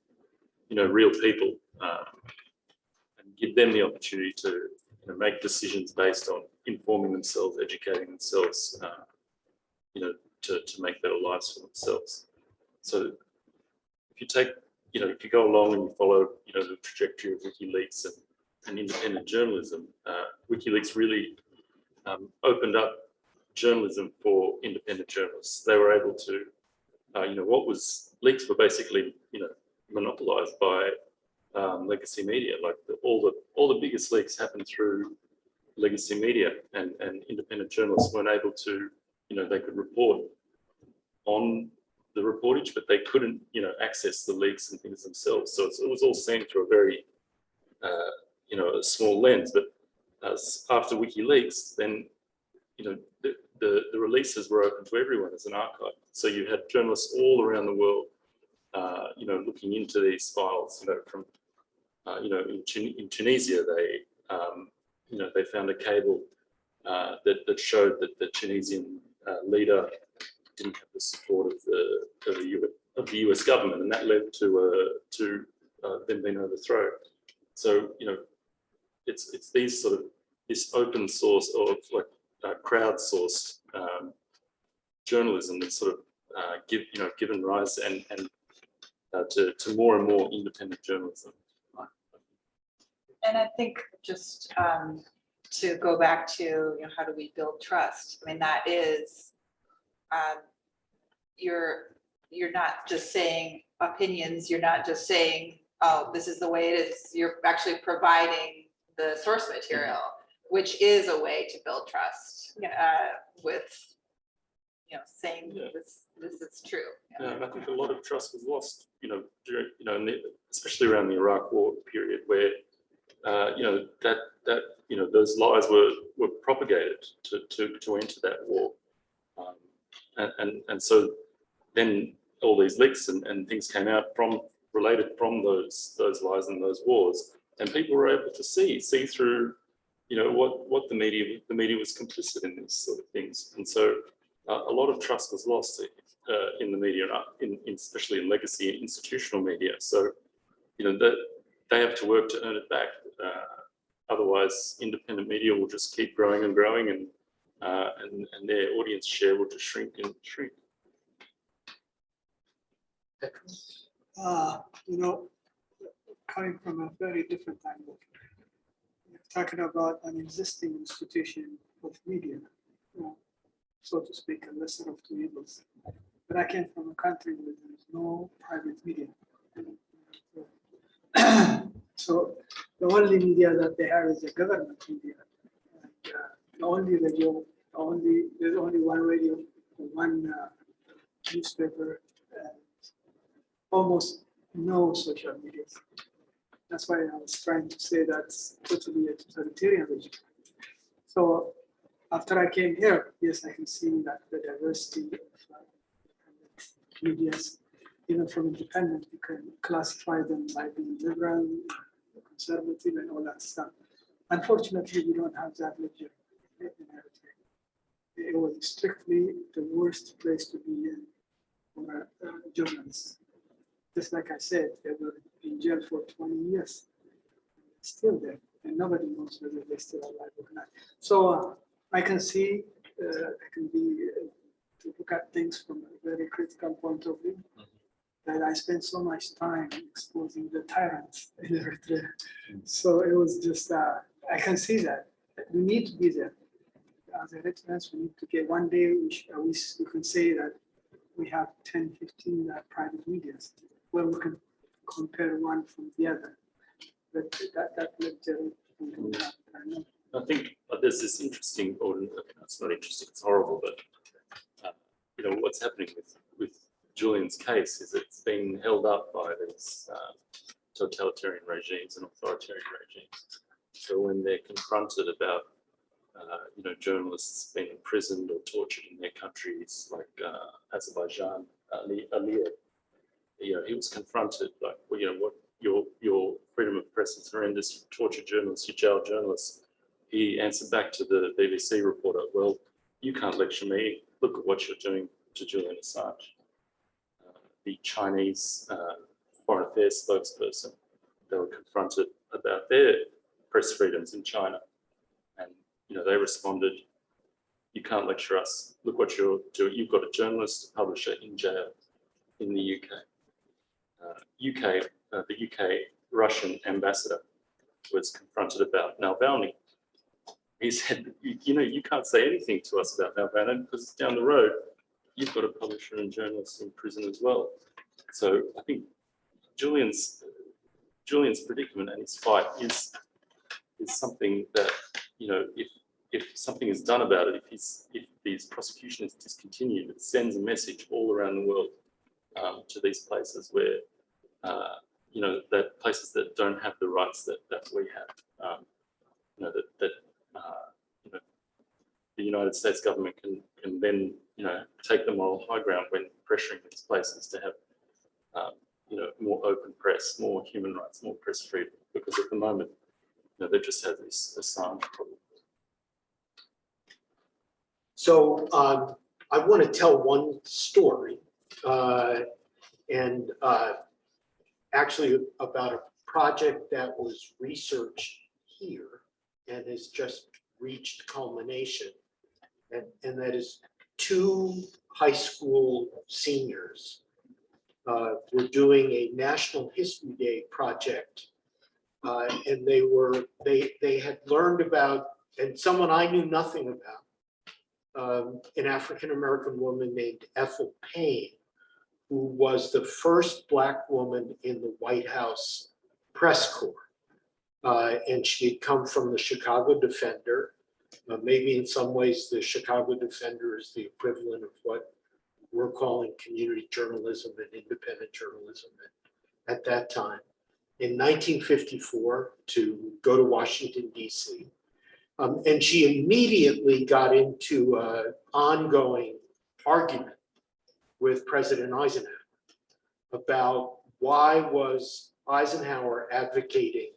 Speaker 3: real people. Give them the opportunity to make decisions based on informing themselves, educating themselves, to make better lives for themselves. So if you take, if you go along and you follow, the trajectory of WikiLeaks and independent journalism, WikiLeaks really opened up journalism for independent journalists. They were able to, leaks were basically, monopolized by legacy media. Like all the biggest leaks happened through legacy media, and independent journalists weren't able to, they could report on the reportage, but they couldn't, access the leaks and things themselves. So it was all seen through a very, a small lens. But after WikiLeaks, then, the releases were open to everyone as an archive. So you had journalists all around the world, looking into these files, from in Tunisia, they found a cable that showed that the Tunisian leader didn't have the support of the US government, and that led to them being overthrown. So, it's these sort of, this open source or like crowdsourced journalism that sort of given rise and to more and more independent journalism.
Speaker 5: And I think just to go back to, how do we build trust? I mean, that is, you're not just saying opinions, you're not just saying, oh, this is the way it is. You're actually providing the source material, which is a way to build trust with, saying this is true.
Speaker 3: Yeah, and I think a lot of trust was lost, especially around the Iraq War period, where those lies were propagated to enter that war, and so then all these leaks and things came out related from those lies and those wars, and people were able to see through, what the media was complicit in these sort of things, and so a lot of trust was lost in the media, especially in legacy institutional media. So, that they have to work to earn it back. Otherwise, independent media will just keep growing and growing, and their audience share will just shrink and shrink.
Speaker 6: Coming from a very different angle, you're talking about an existing institution of media, so to speak, a lesser of two evils. But I came from a country where there is no private media. So the only media that they have is the government media. And, the only radio, there's only one radio, one newspaper, and almost no social media. That's why I was trying to say that's totally a totalitarian regime. So after I came here, yes, I can see that the diversity of medias, even from independent, you can classify them by being liberal, conservative, and all that stuff. Unfortunately, we don't have that luxury in Eritrea. It was strictly the worst place to be in for journalists. Just like I said, they were in jail for 20 years, still there, and nobody knows whether they're still alive or not. So I can see, I can be to look at things from a very critical point of view. That I spent so much time exposing the tyrants in Eritrea. So it was just, I can see that we need to be there. As Eritreans, we need to get one day, we can say that we have 10, 15 private medias where we can compare one from the other. But that lecture,
Speaker 3: I think there's this interesting, or it's not interesting, it's horrible, but what's happening with Julian's case is it's being held up by these totalitarian regimes and authoritarian regimes. So when they're confronted about journalists being imprisoned or tortured in their countries, like Azerbaijan, Aliyev, he was confronted like, what your freedom of press is horrendous. You torture journalists, you jail journalists. He answered back to the BBC reporter, well, you can't lecture me. Look at what you're doing to Julian Assange. The Chinese foreign affairs spokesperson, they were confronted about their press freedoms in China. And they responded, you can't lecture us. Look what you're doing. You've got a journalist, a publisher in jail in the UK. The UK Russian ambassador was confronted about Navalny. He said, you can't say anything to us about Navalny because down the road, you've got a publisher and journalist in prison as well. So I think Julian's predicament and his fight is something that, if something is done about it, if his prosecution is discontinued, it sends a message all around the world to these places where, that places that don't have the rights that we have, the United States government can then, take the moral high ground when pressuring these places to have, more open press, more human rights, more press freedom, because at the moment, they just have this Assange problem.
Speaker 1: So I want to tell one story, and actually about a project that was researched here and has just reached culmination. And that is 2 high school seniors were doing a National History Day project. And they had learned about, and someone I knew nothing about, an African-American woman named Ethel Payne, who was the first Black woman in the White House press corps. And she had come from the Chicago Defender. Maybe in some ways, the Chicago Defender is the equivalent of what we're calling community journalism and independent journalism at that time. In 1954, to go to Washington, D.C. And she immediately got into an ongoing argument with President Eisenhower about why was Eisenhower advocating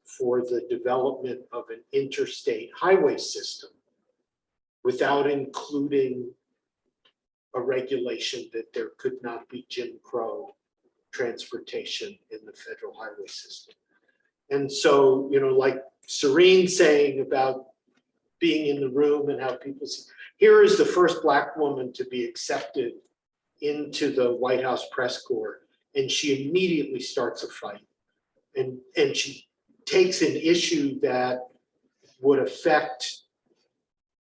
Speaker 1: for the development of an interstate highway system without including a regulation that there could not be Jim Crow transportation in the federal highway system. And so, you know, like Cirien saying about being in the room and how people see, here is the first Black woman to be accepted into the White House press corps, and she immediately starts a fight. And she takes an issue that would affect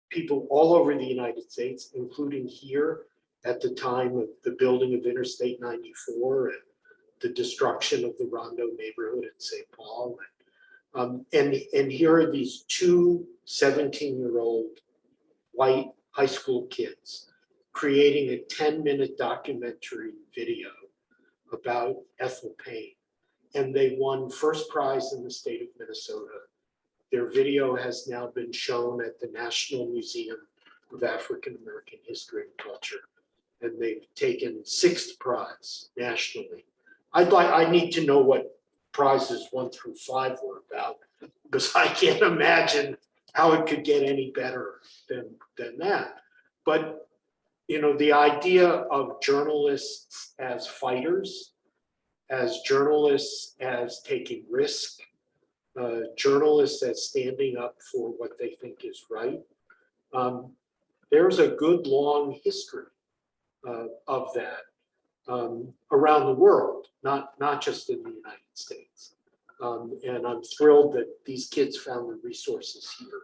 Speaker 1: people all over the United States, including here at the time of the building of Interstate 94 and the destruction of the Rondo neighborhood in St. Paul. And here are these 2 17-year-old white high school kids creating a 10-minute documentary video about Ethel Payne. And they won first prize in the state of Minnesota. Their video has now been shown at the National Museum of African American History and Culture. And they've taken 6th prize nationally. I need to know what prizes 1 through 5 were about, because I can't imagine how it could get any better than that. But, you know, the idea of journalists as fighters, as journalists as taking risk, journalists as standing up for what they think is right. There's a good long history of that around the world, not just in the United States. And I'm thrilled that these kids found the resources here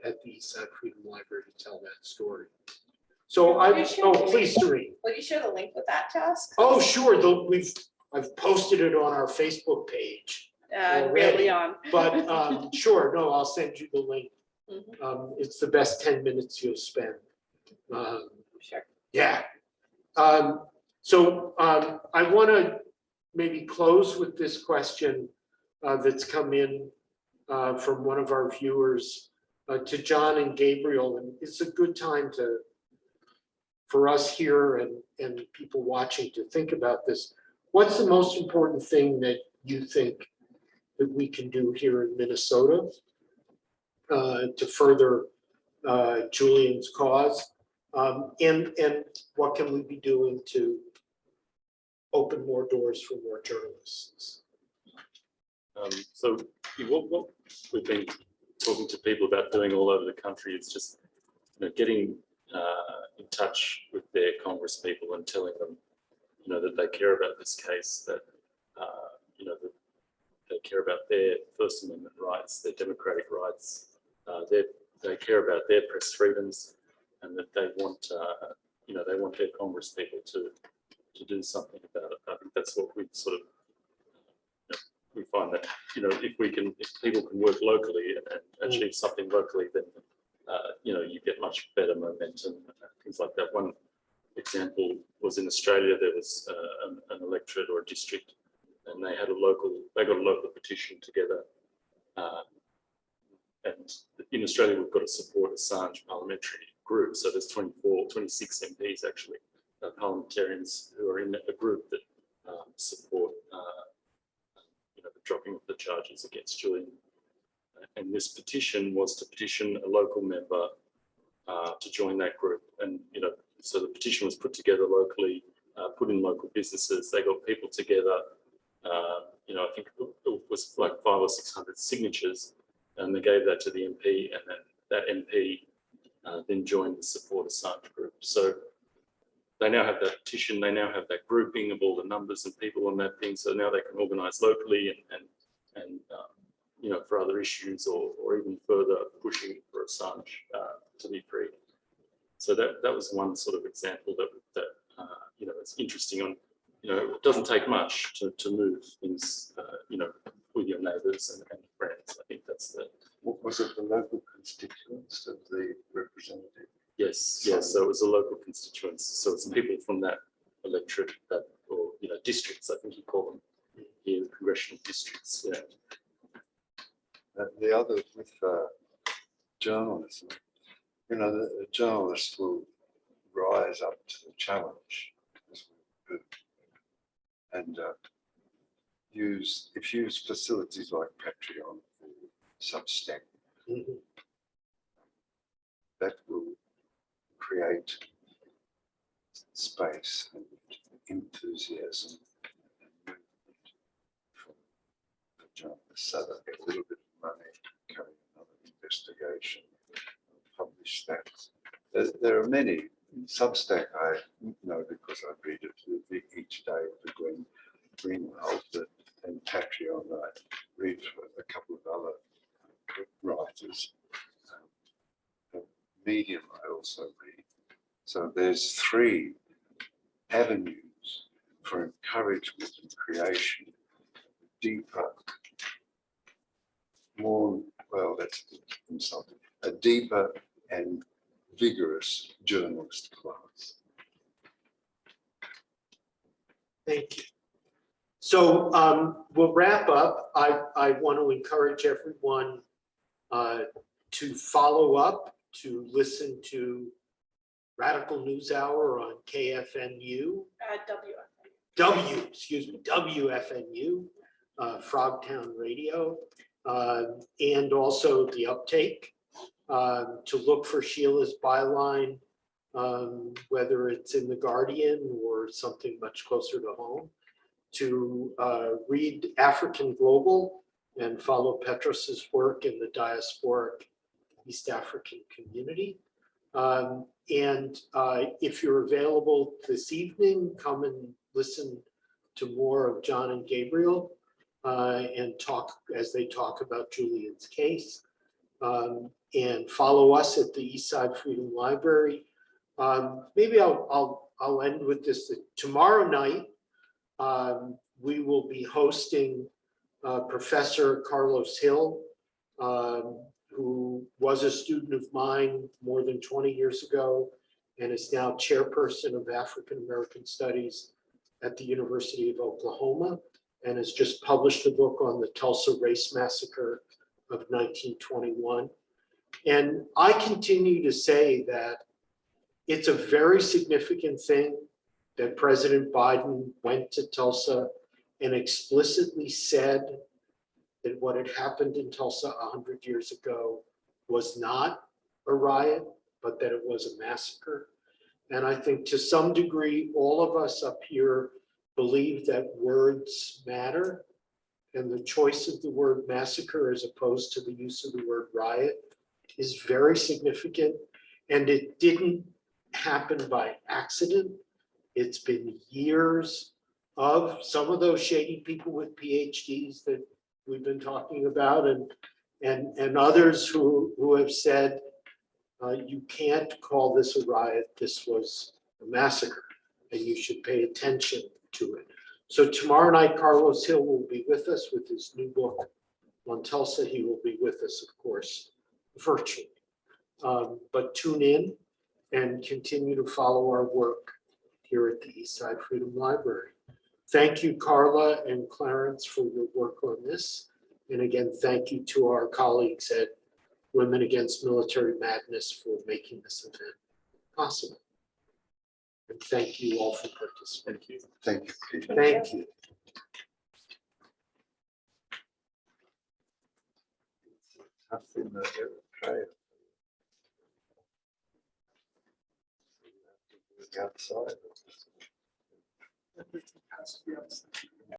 Speaker 1: at the Eastside Freedom Library to tell that story. So please, Cirien.
Speaker 4: Will you share the link with that to us?
Speaker 1: Oh, sure. I've posted it on our Facebook page.
Speaker 4: Really on.
Speaker 1: But sure, no, I'll send you the link. It's the best 10 minutes you'll spend.
Speaker 4: Sure.
Speaker 1: Yeah. So I want to maybe close with this question that's come in from one of our viewers to John and Gabriel. And it's a good time for us here and people watching to think about this. What's the most important thing that you think that we can do here in Minnesota to further Julian's cause? And what can we be doing to open more doors for more journalists?
Speaker 3: So what we've been talking to people about doing all over the country is just, you know, getting in touch with their Congress people and telling them, you know, that they care about this case, that you know, that they care about their First Amendment rights, their democratic rights, they care about their press freedoms, and that they want, you know, they want their Congress people to do something about it. I think that's what we sort of, you know, we find that, you know, if people can work locally and achieve something locally, then you know, you get much better momentum, things like that. One example was in Australia. There was an electorate or a district, and they got a local petition together. And in Australia, we've got a support Assange parliamentary group. So there's 26 MPs actually, parliamentarians who are in a group that support you know, the dropping of the charges against Julian. And this petition was to petition a local member to join that group. And, you know, so the petition was put together locally, put in local businesses. They got people together I think it was like 500 or 600 signatures, and they gave that to the MP, and then that MP then joined the Support Assange group. So they now have that petition, they now have that grouping of all the numbers and people on that thing, so now they can organise locally and for other issues or even further pushing for Assange to be free. So that was one sort of example that it's interesting on. It doesn't take much to move things, with your neighbours and friends. I think that's the.
Speaker 2: What was it, the local constituents of the representative?
Speaker 3: Yes, so it was a local constituents. So it's people from that electorate, or districts, I think you call them here, congressional districts. Yeah.
Speaker 2: The other with journalism, the journalists will rise up to the challenge as we do, and use facilities like Patreon or Substack. That will create space and enthusiasm and movement for journalists, so they get a little bit of money, carry another investigation, publish that. There are many. Substack, I know because I read it each day of the Greenwald, and Patreon, I read for a couple of other writers. Medium, I also read. So there's 3 avenues for encouragement and creation, deeper, more, well, that's insulting, a deeper and vigorous journalist class.
Speaker 1: Thank you. So we'll wrap up. I want to encourage everyone to follow up, to listen to Radical News Hour on KFNU. WFNU, Frogtown Radio, and also The Uptake, to look for Sheila's byline, whether it's in The Guardian or something much closer to home, to read African Global and follow Petros's work in the diasporic East African community. And if you're available this evening, come and listen to more of John and Gabriel and talk as they talk about Julian's case. And follow us at the Eastside Freedom Library. Maybe I'll end with this. Tomorrow night, we will be hosting Professor Carlos Hill, who was a student of mine more than 20 years ago and is now chairperson of African American Studies at the University of Oklahoma, and has just published a book on the Tulsa Race Massacre of 1921. And I continue to say that it's a very significant thing that President Biden went to Tulsa and explicitly said that what had happened in Tulsa 100 years ago was not a riot, but that it was a massacre. And I think to some degree, all of us up here believe that words matter, and the choice of the word massacre as opposed to the use of the word riot is very significant. And it didn't happen by accident. It's been years of some of those shady people with PhDs that we've been talking about, and others who have said, you can't call this a riot, this was a massacre, and you should pay attention to it. So tomorrow night, Carlos Hill will be with us with his new book on Tulsa. He will be with us, of course, virtually. But tune in and continue to follow our work here at the Eastside Freedom Library. Thank you, Carla and Clarence, for your work on this. And again, thank you to our colleagues at Women Against Military Madness for making this event possible. And thank you all for participating.
Speaker 2: Thank you, Peter.
Speaker 1: Thank you.
Speaker 2: Tough in the trail. Outside.
Speaker 6: Everything has to be outside.